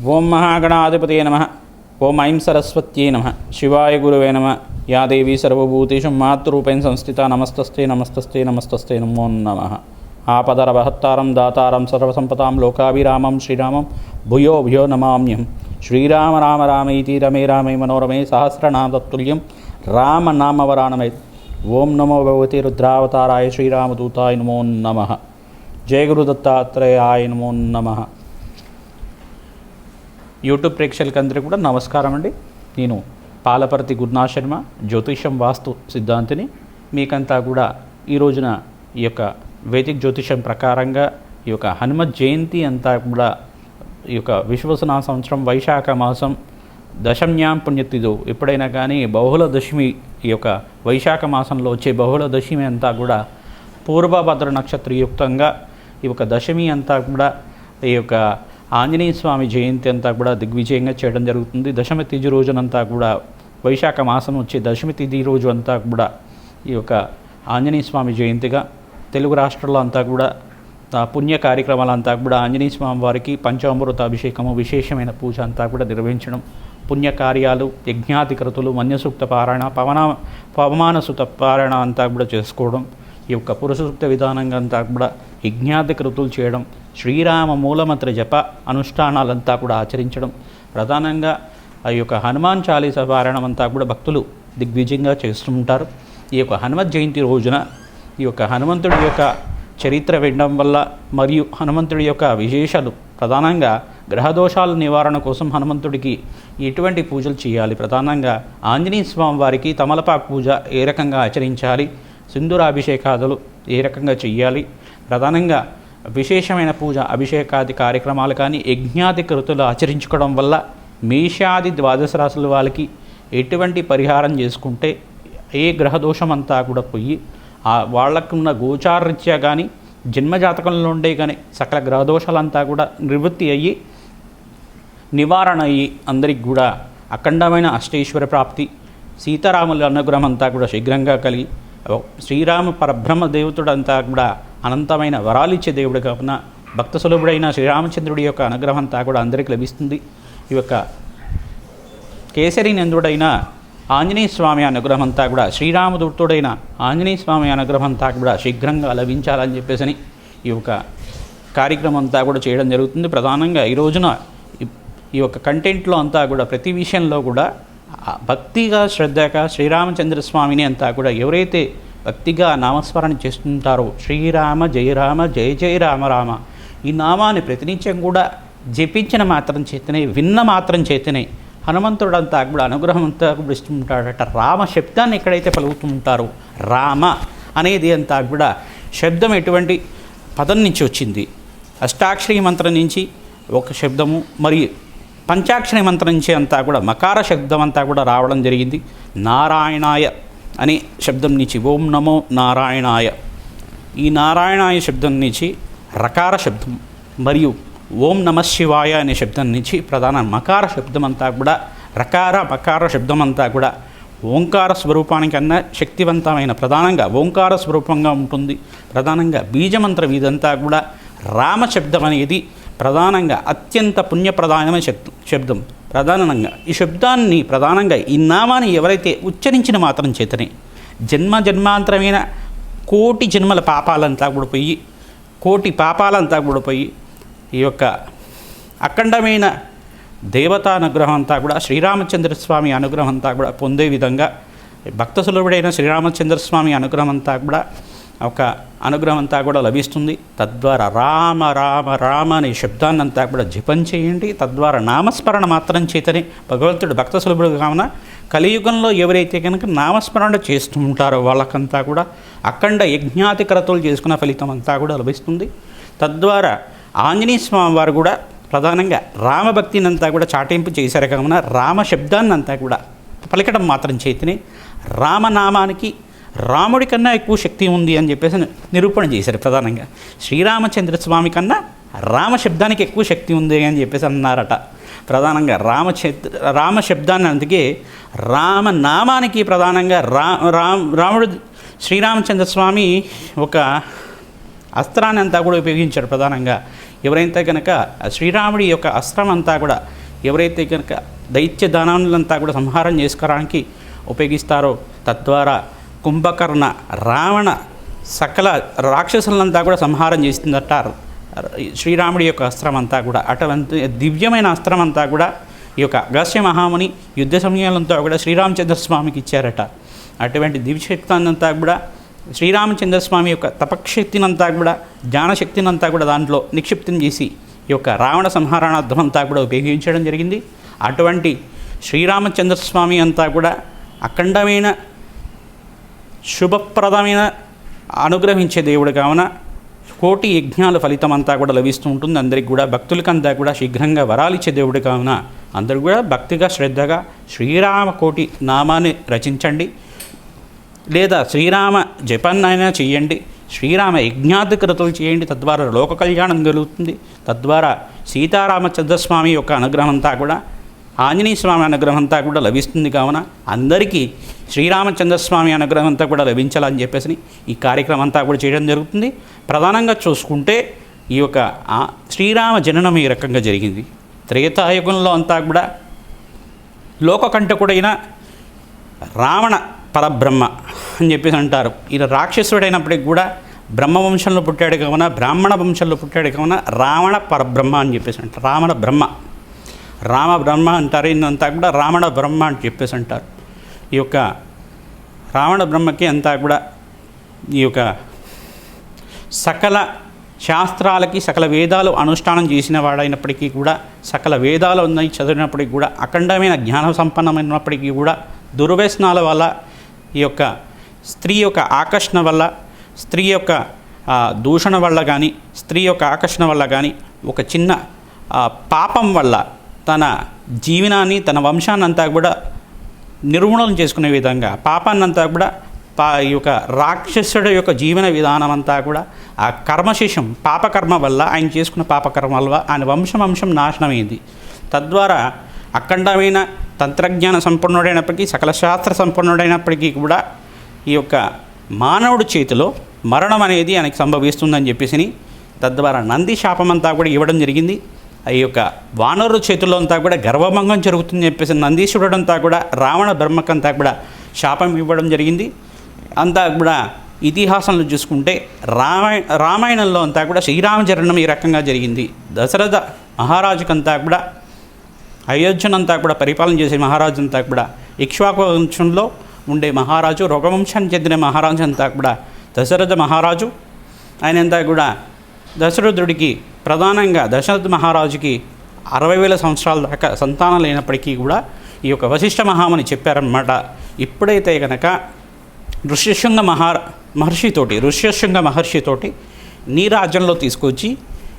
ఓం మహాగణాధిపతయే నమః. ఓం ఐం సరస్వత్యై నమః. శివాయ గురవే నమః. యా దేవీ సర్వభూతేషు మాతృరూపేణ సంస్థితా నమస్తస్తే నమస్తస్తే నమస్తస్తే నమో నమః. ఆపదరవహత్తారం దాతారం సర్వసంపదాం లోకాభిరామం శ్రీరామం భూయో భూయో నమామ్యహం. శ్రీరామ రామ రామేతి రమే రామే మనోరమే సహస్రనామ తత్తుల్యం రామనామవరాణమే. ఓం నమో భగవతే రుద్రావతారాయ శ్రీరామదూతాయ నమో నమః. జయ గురు దత్తాత్రేయాయ నమో నమః. యూట్యూబ్ ప్రేక్షకులందరికీ కూడా నమస్కారం అండి. నేను పాలపర్తి గురునాథ్ శర్మ, జ్యోతిషం వాస్తు సిద్ధాంతిని. మీకంతా కూడా ఈ రోజున ఈ యొక్క వేదిక్ జ్యోతిషం ప్రకారంగా ఈ యొక్క హనుమత్ జయంతి అంతా కూడా ఈ యొక్క విశ్వసన సంవత్సరం వైశాఖ మాసం దశమ్యాం పుణ్యతిథు ఎప్పుడైనా కానీ బహుళ దశమి, ఈ యొక్క వైశాఖ మాసంలో వచ్చే బహుళ దశమి అంతా కూడా పూర్వభద్ర నక్షత్రయుక్తంగా ఈ యొక్క దశమి అంతా కూడా ఈ యొక్క ఆంజనేయ స్వామి జయంతి అంతా కూడా దిగ్విజయంగా చేయడం జరుగుతుంది. దశమి తిథి రోజునంతా కూడా వైశాఖ మాసం వచ్చే దశమి తిథి రోజు అంతా కూడా ఈ యొక్క ఆంజనేయ స్వామి జయంతిగా తెలుగు రాష్ట్రాల్లో అంతా కూడా పుణ్య కార్యక్రమాలంతా కూడా ఆంజనేయ స్వామి వారికి పంచామృత అభిషేకము, విశేషమైన పూజ అంతా కూడా నిర్వహించడం, పుణ్యకార్యాలు, యజ్ఞాధికృతులు, మన్యసూక్త పారాయణ, పవమానసూక్త పారాయణ అంతా కూడా చేసుకోవడం, ఈ యొక్క పురుషసూక్త విధానంగా అంతా కూడా యజ్ఞాధికృతులు చేయడం, శ్రీరామ మూలమంత్ర జప అనుష్ఠానాలంతా కూడా ఆచరించడం, ప్రధానంగా ఆ యొక్క హనుమాన్ చాలీసా పారాయణం అంతా కూడా భక్తులు దిగ్విజయంగా చేస్తుంటారు. ఈ యొక్క హనుమత్ జయంతి రోజున ఈ యొక్క హనుమంతుడి యొక్క చరిత్ర వినడం వల్ల మరియు హనుమంతుడి యొక్క విశేషాలు, ప్రధానంగా గ్రహదోషాల నివారణ కోసం హనుమంతుడికి ఎటువంటి పూజలు చేయాలి, ప్రధానంగా ఆంజనేయ స్వామి వారికి తమలపాకు పూజ ఏ రకంగా ఆచరించాలి, సింధూరాభిషేకాదులు ఏ రకంగా చెయ్యాలి, ప్రధానంగా విశేషమైన పూజ అభిషేకాది కార్యక్రమాలు కానీ యజ్ఞాది కృతులు ఆచరించుకోవడం వల్ల మేషాది ద్వాదశ రాశుల వాళ్ళకి ఎటువంటి పరిహారం చేసుకుంటే ఏ గ్రహదోషం అంతా కూడా పోయి వాళ్ళకున్న గోచారరీత్యా కానీ జన్మజాతకంలో ఉండే కానీ సకల గ్రహదోషాలంతా కూడా నివృత్తి అయ్యి నివారణ అయ్యి అందరికి కూడా అఖండమైన అష్టైశ్వర్య ప్రాప్తి, సీతారాముల అనుగ్రహం అంతా కూడా శీఘ్రంగా కలిగి శ్రీరామ పరబ్రహ్మ దేవతుడంతా కూడా అనంతమైన వరాలిచ్చే దేవుడు కావున భక్త సులభుడైన శ్రీరామచంద్రుడి యొక్క అనుగ్రహం అంతా కూడా అందరికీ లభిస్తుంది. ఈ యొక్క కేసరి నందుడైన ఆంజనేయ స్వామి అనుగ్రహం అంతా కూడా శ్రీరామదూతుడైన ఆంజనేయ స్వామి అనుగ్రహం అంతా కూడా శీఘ్రంగా లభించాలని చెప్పేసి ఈ యొక్క కార్యక్రమం అంతా కూడా చేయడం జరుగుతుంది. ప్రధానంగా ఈ రోజున ఈ యొక్క కంటెంట్లో అంతా కూడా ప్రతి విషయంలో కూడా భక్తిగా శ్రద్ధగా శ్రీరామచంద్ర స్వామిని అంతా కూడా ఎవరైతే భక్తిగా నామస్మరణ చేస్తుంటారో శ్రీరామ జయ రామ జయ జయ రామ రామ ఈ నామాన్ని ప్రతినిత్యం కూడా జపించిన మాత్రం చేతనే, విన్న మాత్రం చేతనే హనుమంతుడంతా కూడా అనుగ్రహం అంతా కూడా ఇస్తుంటాడట. రామ శబ్దాన్ని ఎక్కడైతే పలుకుతుంటారో, రామ అనేది అంతా కూడా శబ్దం ఎటువంటి పదం నుంచి వచ్చింది, అష్టాక్షరి మంత్రం నుంచి ఒక శబ్దము, మరియు పంచాక్షరి మంత్రం నుంచి అంతా కూడా మకార శబ్దం అంతా కూడా రావడం జరిగింది. నారాయణాయ అనే శబ్దం నుంచి ఓం నమో నారాయణాయ, ఈ నారాయణాయ శబ్దం నుంచి రకార శబ్దం మరియు ఓం నమ శివాయ అనే శబ్దం నుంచి ప్రధాన మకార శబ్దం అంతా కూడా రకార మకార శబ్దం అంతా కూడా ఓంకార స్వరూపానికన్నా శక్తివంతమైన ప్రధానంగా ఓంకార స్వరూపంగా ఉంటుంది. ప్రధానంగా బీజమంత్రం ఇదంతా కూడా రామ శబ్దం అనేది ప్రధానంగా అత్యంత పుణ్యప్రధానమైన శబ్దం. ప్రధానంగా ఈ శబ్దాన్ని ప్రధానంగా ఈ నామాన్ని ఎవరైతే ఉచ్చరించిన మాత్రం చేతనే జన్మాంతరమైన కోటి జన్మల పాపాలంతా కూడా పోయి, కోటి పాపాలంతా కూడా పోయి ఈ యొక్క అఖండమైన దేవతా అనుగ్రహం అంతా కూడా శ్రీరామచంద్ర స్వామి అనుగ్రహం అంతా కూడా పొందే విధంగా భక్త సులభుడైన శ్రీరామచంద్ర స్వామి అనుగ్రహం అంతా కూడా ఒక అనుగ్రహం అంతా కూడా లభిస్తుంది. తద్వారా రామ రామ రామ అనే శబ్దాన్ని అంతా కూడా జపం చేయండి. తద్వారా నామస్మరణ మాత్రం చేతనే భగవంతుడు భక్త సులభుడు కావున కలియుగంలో ఎవరైతే కనుక నామస్మరణ చేస్తూ ఉంటారో వాళ్ళకంతా కూడా అఖండ యజ్ఞాతి క్రతువులు చేసుకున్న ఫలితం అంతా కూడా లభిస్తుంది. తద్వారా ఆంజనేయ స్వామి వారు కూడా ప్రధానంగా రామభక్తిని అంతా కూడా చాటింపు చేశారు కావున రామ శబ్దాన్ని అంతా కూడా పలికడం మాత్రం చేతనే రామనామానికి రాముడి కన్నా ఎక్కువ శక్తి ఉంది అని చెప్పేసి నిరూపణ చేశారు. ప్రధానంగా శ్రీరామచంద్ర స్వామి కన్నా రామ శబ్దానికి ఎక్కువ శక్తి ఉంది అని చెప్పేసి అన్నారట. ప్రధానంగా రామ శబ్దాన్ని, అందుకే రామనామానికి ప్రధానంగా రాముడు శ్రీరామచంద్ర స్వామి ఒక అస్త్రాన్ని అంతా కూడా ఉపయోగించారు. ప్రధానంగా ఎవరైతే కనుక శ్రీరాముడి యొక్క అస్త్రం అంతా కూడా ఎవరైతే కనుక దైత్య దానాలంతా కూడా సంహారం చేసుకోవడానికి ఉపయోగిస్తారో, తద్వారా కుంభకర్ణ, రావణ సకల రాక్షసులంతా కూడా సంహారం చేస్తుందట శ్రీరాముడి యొక్క అస్త్రం అంతా కూడా. అటువంటి దివ్యమైన అస్త్రం అంతా కూడా ఈ యొక్క అగస్త్య మహాముని యుద్ధ సమయంలో కూడా శ్రీరామచంద్రస్వామికి ఇచ్చారట. అటువంటి దివ్యశక్తినంతా కూడా శ్రీరామచంద్రస్వామి యొక్క తపశక్తినంతా కూడా, జ్ఞానశక్తినంతా కూడా దాంట్లో నిక్షిప్తం చేసి ఈ యొక్క రావణ సంహారణార్థం అంతా కూడా ఉపయోగించడం జరిగింది. అటువంటి శ్రీరామచంద్రస్వామి అంతా కూడా అఖండమైన శుభప్రదమైన అనుగ్రహించే దేవుడు కావున కోటి యజ్ఞాల ఫలితం అంతా కూడా లభిస్తూ ఉంటుంది. అందరికి కూడా భక్తులకంతా కూడా శీఘ్రంగా వరాలిచ్చే దేవుడు కావున అందరూ కూడా భక్తిగా శ్రద్ధగా శ్రీరామ కోటి నామాన్ని రచించండి, లేదా శ్రీరామ జపాన్నైనా చేయండి, శ్రీరామ యజ్ఞాధికృతులు చేయండి. తద్వారా లోక కళ్యాణం కలుగుతుంది. తద్వారా సీతారామచంద్రస్వామి యొక్క అనుగ్రహం అంతా కూడా, ఆంజనేయ స్వామి అనుగ్రహం అంతా కూడా లభిస్తుంది. కావున అందరికీ శ్రీరామచంద్రస్వామి అనుగ్రహం అంతా కూడా లభించాలని చెప్పేసి ఈ కార్యక్రమం అంతా కూడా చేయడం జరుగుతుంది. ప్రధానంగా చూసుకుంటే ఈ యొక్క శ్రీరామ జననం ఈ రకంగా జరిగింది. త్రేతాయుగంలో అంతా కూడా లోకకంఠకుడైన రావణ పరబ్రహ్మ అని చెప్పేసి అంటారు. ఈయన రాక్షసుడైనప్పటికి కూడా బ్రహ్మవంశంలో పుట్టాడు కావున, బ్రాహ్మణ వంశంలో పుట్టాడు కావున రావణ పరబ్రహ్మ అని చెప్పేసి అంటారు. రావణ బ్రహ్మ, రామ బ్రహ్మ అంటారు. ఈయనంతా కూడా రావణ బ్రహ్మ అని చెప్పేసి అంటారు. ఈ యొక్క రావణ బ్రహ్మకి అంతా కూడా ఈ యొక్క సకల శాస్త్రాలకి సకల వేదాలు అనుష్ఠానం చేసిన వాడైనప్పటికీ కూడా, సకల వేదాలు ఉన్నాయి చదివినప్పటికీ కూడా, అఖండమైన జ్ఞాన సంపన్నమైనప్పటికీ కూడా దుర్వ్యసనాల వల్ల, ఈ యొక్క స్త్రీ యొక్క ఆకర్షణ వల్ల, స్త్రీ యొక్క దూషణ వల్ల కానీ, స్త్రీ యొక్క ఆకర్షణ వల్ల కానీ, ఒక చిన్న పాపం వల్ల తన జీవనాన్ని, తన వంశాన్ని అంతా కూడా నిర్మూలన చేసుకునే విధంగా పాపాన్నంతా కూడా ఈ యొక్క రాక్షసుడు యొక్క జీవన విధానం అంతా కూడా ఆ కర్మశేషం పాపకర్మ వల్ల, ఆయన చేసుకున్న పాపకర్మ వల్ల ఆయన వంశం నాశనమైంది. తద్వారా అఖండమైన తంత్రజ్ఞాన సంపన్నుడైనప్పటికీ, సకల శాస్త్ర సంపన్నుడైనప్పటికీ కూడా ఈ యొక్క మానవుడి చేతిలో మరణం అనేది ఆయనకి సంభవిస్తుందని చెప్పేసి తద్వారా నంది శాపం అంతా కూడా ఇవ్వడం జరిగింది. ఈ యొక్క వానరుల చేతుల్లో అంతా కూడా గర్వభంగం జరుగుతుందని చెప్పేసి నందీశ్వరుడు అంతా కూడా రావణ బ్రహ్మకంతా కూడా శాపం ఇవ్వడం జరిగింది. అంతా కూడా ఇతిహాసంలో చూసుకుంటే రామాయణంలో అంతా కూడా శ్రీరామచరణం ఈ రకంగా జరిగింది. దశరథ మహారాజుకంతా కూడా అయోధ్యనంతా కూడా పరిపాలన చేసే మహారాజు అంతా కూడా ఇక్ష్వాకు వంశంలో ఉండే మహారాజు, రఘువంశానికి చెందిన మహారాజు అంతా కూడా దశరథ మహారాజు. ఆయనంతా కూడా దశరథుడికి ప్రధానంగా దశరథ మహారాజుకి 60,000 సంవత్సరాల దాకా సంతానం లేనప్పటికీ కూడా ఈ యొక్క వశిష్ఠ మహాముని చెప్పారన్నమాట. ఇప్పుడైతే కనుక ఋష్యశృంగ మహర్షితోటి నీ రాజ్యంలో తీసుకొచ్చి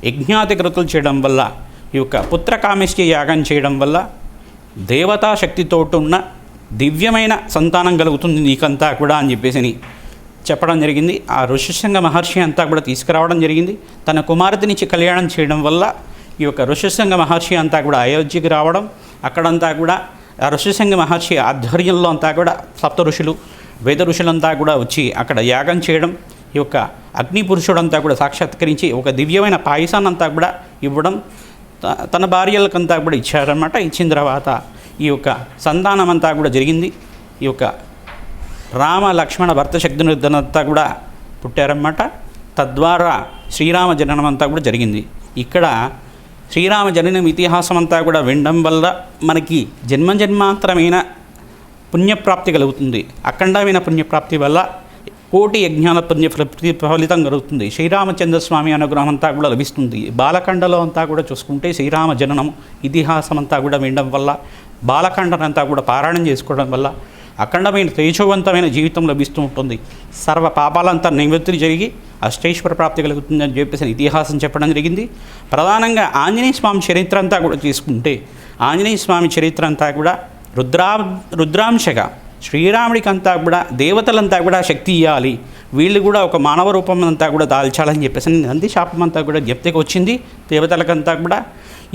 యజ్ఞాధికృతులు చేయడం వల్ల, ఈ యొక్క పుత్రకామేష్టి యాగం చేయడం వల్ల దేవతా శక్తితో ఉన్న దివ్యమైన సంతానం కలుగుతుంది నీకంతా కూడా అని చెప్పేసి చెప్పడం జరిగింది. ఆ ఋష్యశృంగ మహర్షి అంతా కూడా తీసుకురావడం జరిగింది. తన కుమార్తెనిచ్చి కళ్యాణం చేయడం వల్ల ఈ యొక్క ఋష్యశృంగ మహర్షి అంతా కూడా అయోధ్యకి రావడం, అక్కడంతా కూడా ఆ ఋష్యశృంగ మహర్షి ఆధ్వర్యంలో అంతా కూడా సప్త ఋషులు, వేద ఋషులంతా కూడా వచ్చి అక్కడ యాగం చేయడం, ఈ యొక్క అగ్ని పురుషుడంతా కూడా సాక్షాత్కరించి ఒక దివ్యమైన పాయసాన్ని అంతా కూడా ఇవ్వడం, తన భార్యలకంతా కూడా ఇచ్చారన్నమాట. ఇచ్చిన తర్వాత ఈ యొక్క సంతానం అంతా కూడా జరిగింది. ఈ యొక్క రామ లక్ష్మణ భర్త శక్తినిధనంతా కూడా పుట్టారన్నమాట. తద్వారా శ్రీరామ జననం అంతా కూడా జరిగింది. ఇక్కడ శ్రీరామ జననం ఇతిహాసం అంతా కూడా వినడం వల్ల మనకి జన్మాంతరమైన పుణ్యప్రాప్తి కలుగుతుంది. అఖండమైన పుణ్యప్రాప్తి వల్ల కోటి యజ్ఞాన ఫలితం కలుగుతుంది. శ్రీరామచంద్రస్వామి అనుగ్రహం అంతా కూడా లభిస్తుంది. బాలకాండలో అంతా కూడా చూసుకుంటే శ్రీరామ జననం ఇతిహాసం అంతా కూడా వినడం వల్ల, బాలకాండనంతా కూడా పారాయణం చేసుకోవడం వల్ల అఖండమైన తేజవంతమైన జీవితం లభిస్తూ ఉంటుంది. సర్వ పాపాలంతా నివృత్తి జరిగి అష్టైశ్వర ప్రాప్తి కలుగుతుందని చెప్పేసి ఇతిహాసం చెప్పడం జరిగింది. ప్రధానంగా ఆంజనేయ స్వామి చరిత్ర అంతా కూడా తీసుకుంటే, ఆంజనేయ స్వామి చరిత్ర అంతా కూడా రుద్రాంశగా శ్రీరాముడికి అంతా కూడా దేవతలంతా కూడా శక్తి ఇవ్వాలి, వీళ్ళు కూడా ఒక మానవ రూపం అంతా కూడా దాల్చాలని చెప్పేసి నంది శాపం అంతా కూడా జ్ఞప్తికి వచ్చింది. దేవతలకంతా కూడా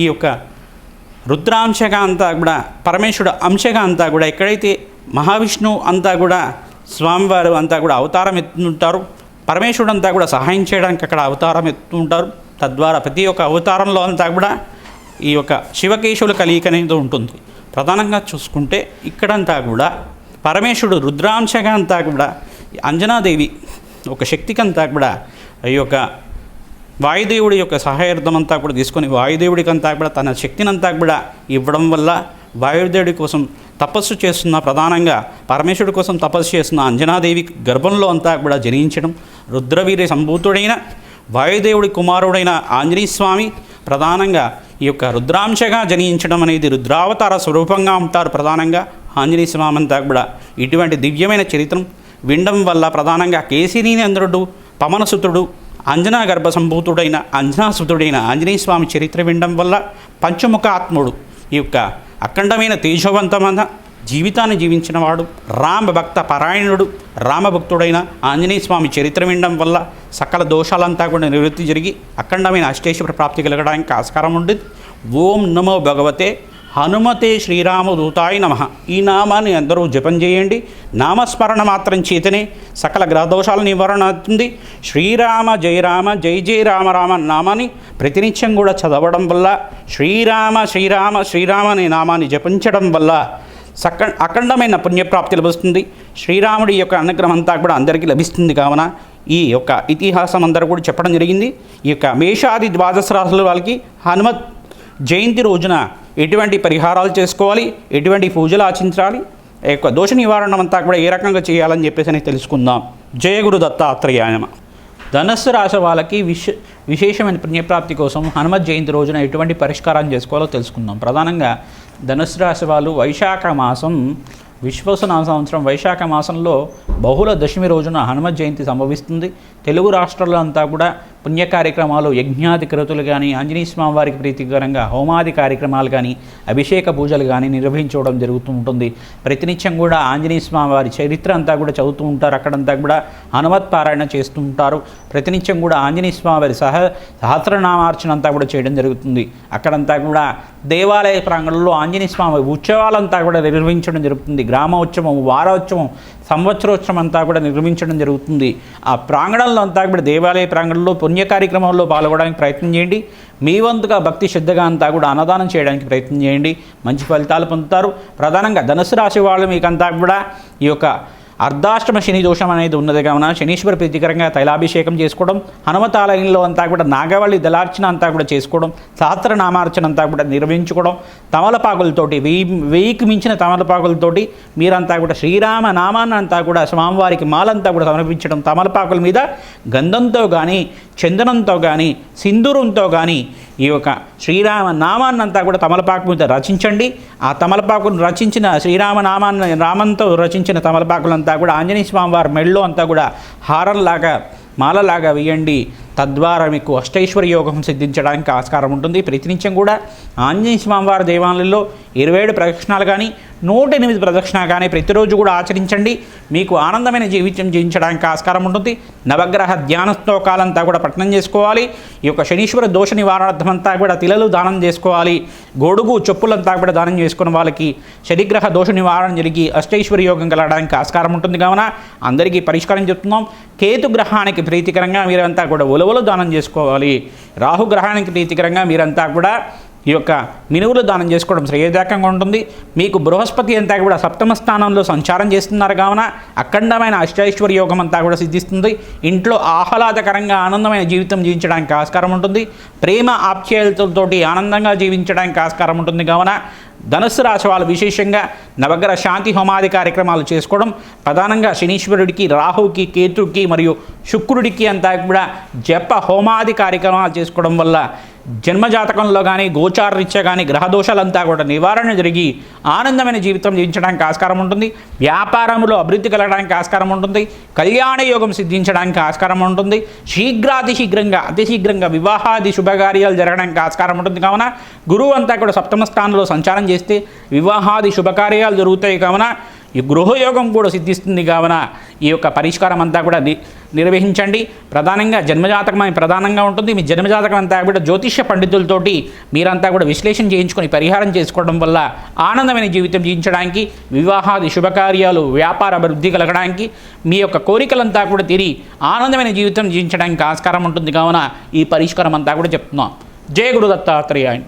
ఈ యొక్క రుద్రాంశగా అంతా కూడా పరమేశ్వరుడు అంశగా అంతా కూడా ఎక్కడైతే మహావిష్ణువు అంతా కూడా స్వామివారు అంతా కూడా అవతారం ఎత్తుంటారు, పరమేశ్వరుడు అంతా కూడా సహాయం చేయడానికి అక్కడ అవతారం ఎత్తుంటారు. తద్వారా ప్రతి ఒక్క అవతారంలో అంతా కూడా ఈ యొక్క శివకేశవుల కలయిక అనేది ఉంటుంది. ప్రధానంగా చూసుకుంటే ఇక్కడంతా కూడా పరమేశ్వరుడు రుద్రాంశగా అంతా కూడా అంజనాదేవి ఒక శక్తికంతా కూడా ఈ యొక్క వాయుదేవుడి యొక్క సహాయార్థం అంతా కూడా తీసుకొని వాయుదేవుడికి అంతా కూడా తన శక్తినంతా కూడా ఇవ్వడం వల్ల వాయుదేవుడి కోసం తపస్సు చేస్తున్న ప్రధానంగా పరమేశ్వరుడి కోసం తపస్సు చేస్తున్న అంజనాదేవి గర్భంలో అంతా కూడా జనించడం, రుద్రవీర్య సంభూతుడైన వాయుదేవుడి కుమారుడైన ఆంజనేయ స్వామి ప్రధానంగా ఈ యొక్క రుద్రాంశగా జనించడం అనేది రుద్రావతార స్వరూపంగా ఉంటారు. ప్రధానంగా ఆంజనేయ స్వామి అంతా కూడా ఇటువంటి దివ్యమైన చరిత్రం వినడం వల్ల ప్రధానంగా కేశినేంద్రుడు పవనసుతుడు అంజనా గర్భ సంభూతుడైన అంజనాసుతుడైన ఆంజనేయ స్వామి చరిత్ర వినడం వల్ల పంచముఖాత్ముడు ఈ యొక్క అఖండమైన తేజవంతమైన జీవితాన్ని జీవించిన వాడు రామభక్త పరాయణుడు రామభక్తుడైన ఆంజనేయ స్వామి చరిత్ర వినడం వల్ల సకల దోషాలంతా కూడా నివృత్తి జరిగి అఖండమైన అష్టేశ్వర ప్రాప్తి కలగడానికి ఆస్కారం ఉంటుంది. ఓం నమో భగవతే హనుమతే శ్రీరామదూతాయ నమః. ఈ నామాన్ని అందరూ జపం చేయండి. నామస్మరణ మాత్రం చేతనే సకల గ్రహదోషాల నివారణ అవుతుంది. శ్రీరామ జయ రామ జయ జయ రామ రామ నామాన్ని ప్రతినిత్యం కూడా చదవడం వల్ల శ్రీరామ శ్రీరామ శ్రీరామ అనే నామాన్ని జపించడం వల్ల అఖండమైన పుణ్యప్రాప్తి లభిస్తుంది. శ్రీరాముడి యొక్క అనుగ్రహం అంతా కూడా అందరికీ లభిస్తుంది. కావున ఈ యొక్క ఇతిహాసం అందరూ కూడా చెప్పడం జరిగింది. ఈ యొక్క మేషాది ద్వాదశ రాశుల వాళ్ళకి హనుమత్ జయంతి రోజున ఎటువంటి పరిహారాలు చేసుకోవాలి, ఎటువంటి పూజలు ఆచరించాలి, ఈ యొక్క దోష నివారణ అంతా కూడా ఏ రకంగా చేయాలని చెప్పేసి తెలుసుకుందాం. జయ గురు దత్తాత్రేయాయ నమః. ధనస్సు రాశి వాళ్ళకి విశేషమైన పుణ్యప్రాప్తి కోసం హనుమత్ జయంతి రోజున ఎటువంటి పరిష్కారం చేసుకోవాలో తెలుసుకుందాం. ప్రధానంగా ధనుస్సు రాశి వాళ్ళు వైశాఖ మాసం విశ్వసన సంవత్సరం వైశాఖ మాసంలో బహుళ దశమి రోజున హనుమత్ జయంతి సంభవిస్తుంది. తెలుగు రాష్ట్రాల్లో అంతా కూడా పుణ్య కార్యక్రమాలు, యజ్ఞాది కృతులు కానీ, ఆంజనేయ స్వామి వారికి ప్రీతికరంగా హోమాది కార్యక్రమాలు కానీ, అభిషేక పూజలు కానీ నిర్వహించడం జరుగుతూ ఉంటుంది. ప్రతినిత్యం కూడా ఆంజనేయ స్వామి వారి చరిత్ర అంతా కూడా చదువుతూ ఉంటారు. అక్కడంతా కూడా హనుమత్ పారాయణ చేస్తూ ఉంటారు. ప్రతినిత్యం కూడా ఆంజనేయ స్వామి వారి సహస్రనామార్చన అంతా కూడా చేయడం జరుగుతుంది. అక్కడంతా కూడా దేవాలయ ప్రాంగణంలో ఆంజనేయ స్వామి ఉత్సవాలంతా కూడా నిర్వహించడం జరుగుతుంది. గ్రామోత్సవం, వారోత్సవం, సంవత్సరోత్సవం అంతా కూడా నిర్వహించడం జరుగుతుంది. ఆ ప్రాంగణంలో అంతా కూడా దేవాలయ ప్రాంగణంలో పుణ్య కార్యక్రమంలో పాల్గొనడానికి ప్రయత్నం చేయండి. మీ వంతుగా భక్తి శ్రద్ధగా అంతా కూడా అన్నదానం చేయడానికి ప్రయత్నం చేయండి. మంచి ఫలితాలు పొందుతారు. ప్రధానంగా ధనుసు రాశి వాళ్ళు మీకంతా కూడా ఈ యొక్క అర్ధాష్టమ శని దోషం అనేది ఉన్నది కావున శనీశ్వర ప్రీతికరంగా తైలాభిషేకం చేసుకోవడం, హనుమతాలయంలో అంతా కూడా నాగవల్లి దళార్చన అంతా కూడా చేసుకోవడం, సహస్రనామార్చన అంతా కూడా నిర్వహించుకోవడం, తమలపాకులతోటి 1000కి మించిన తమలపాకులతోటి మీరంతా కూడా శ్రీరామ నామాన్ని అంతా కూడా స్వామివారికి మాలంతా కూడా సమర్పించడం, తమలపాకుల మీద గంధంతో కానీ, చందనంతో కానీ, సింధూరంతో కానీ ఈ యొక్క శ్రీరామ నామాన్నంతా కూడా తమలపాకు మీద రచించండి. ఆ తమలపాకును రచించిన శ్రీరామ నామాన్ని రామంతో రచించిన తమలపాకులంతా కూడా ఆంజనేయ స్వామి వారి మెళ్ళలో అంతా కూడా హారంలాగా మాలలాగా వేయండి. తద్వారా మీకు అష్టైశ్వర్య యోగం సిద్ధించడానికి ఆస్కారం ఉంటుంది. ప్రతినిత్యం కూడా ఆంజనేయ స్వామివారి దేవాలయంలో 27 ప్రదక్షిణాలు కానీ 108 ప్రదక్షిణాలు కానీ ప్రతిరోజు కూడా ఆచరించండి. మీకు ఆనందమైన జీవితం జీవించడానికి ఆస్కారం ఉంటుంది. నవగ్రహ ధ్యాన శ్లోకాలంతా కూడా పఠనం చేసుకోవాలి. ఈ యొక్క శనీశ్వర దోష నివారణార్థం అంతా కూడా తిలలు దానం చేసుకోవాలి. గొడుగు చెప్పులంతా కూడా దానం చేసుకున్న వాళ్ళకి శనిగ్రహ దోష నివారణ జరిగి అష్టైశ్వర్య యోగం కలగడానికి ఆస్కారం ఉంటుంది. కావున అందరికీ పరిష్కారం చెప్తున్నాం. కేతు గ్రహానికి ప్రీతికరంగా మీరంతా కూడా ఉలవలు దానం చేసుకోవాలి. రాహుగ్రహానికి ప్రీతికరంగా మీరంతా కూడా ఈ యొక్క మినువులు దానం చేసుకోవడం శ్రేయదాయకంగా ఉంటుంది. మీకు బృహస్పతి అంతా కూడా సప్తమ స్థానంలో సంచారం చేస్తున్నారు కావున అఖండమైన అష్టైశ్వర్య యోగం అంతా కూడా సిద్ధిస్తుంది. ఇంట్లో ఆహ్లాదకరంగా ఆనందమైన జీవితం జీవించడానికి ఆస్కారం ఉంటుంది. ప్రేమ ఆప్యాయతలతోటి ఆనందంగా జీవించడానికి ఆస్కారం ఉంటుంది. కావున ధనుస్సు రాశి వాళ్ళు విశేషంగా నవగ్రహ శాంతి హోమాది కార్యక్రమాలు చేసుకోవడం, ప్రధానంగా శనీశ్వరుడికి, రాహుకి, కేతుకి మరియు శుక్రుడికి అంతా కూడా జప హోమాది కార్యక్రమాలు చేసుకోవడం వల్ల జన్మజాతకంలో కానీ గోచారరీత్యా కానీ గ్రహదోషాలంతా కూడా నివారణ జరిగి ఆనందమైన జీవితం జీవించడానికి ఆస్కారం ఉంటుంది. వ్యాపారంలో అభివృద్ధి కలగడానికి ఆస్కారం ఉంటుంది. కళ్యాణ యోగం సిద్ధించడానికి ఆస్కారం ఉంటుంది. అతి శీఘ్రంగా వివాహాది శుభకార్యాలు జరగడానికి ఆస్కారం ఉంటుంది. కావున గురువు అంతా కూడా సప్తమ స్థానంలో సంచారం చేస్తే వివాహాది శుభకార్యాలు జరుగుతాయి. కావున ఈ గృహయోగం కూడా సిద్ధిస్తుంది. కావున ఈ యొక్క పరిష్కారం అంతా కూడా నిర్వహించండి. ప్రధానంగా జన్మజాతకం అని ప్రధానంగా ఉంటుంది. మీ జన్మజాతకం అంతా కూడా జ్యోతిష్య పండితులతోటి మీరంతా కూడా విశ్లేషణ చేయించుకొని పరిహారం చేసుకోవడం వల్ల ఆనందమైన జీవితం జీవించడానికి, వివాహాది శుభకార్యాలు, వ్యాపార అభివృద్ధి కలగడానికి, మీ యొక్క కోరికలంతా కూడా తీరి ఆనందమైన జీవితం జీవించడానికి ఆస్కారం ఉంటుంది. కావున ఈ పరిష్కారం అంతా కూడా చెప్తున్నాం. జయ గురు దత్తాత్రేయాయ.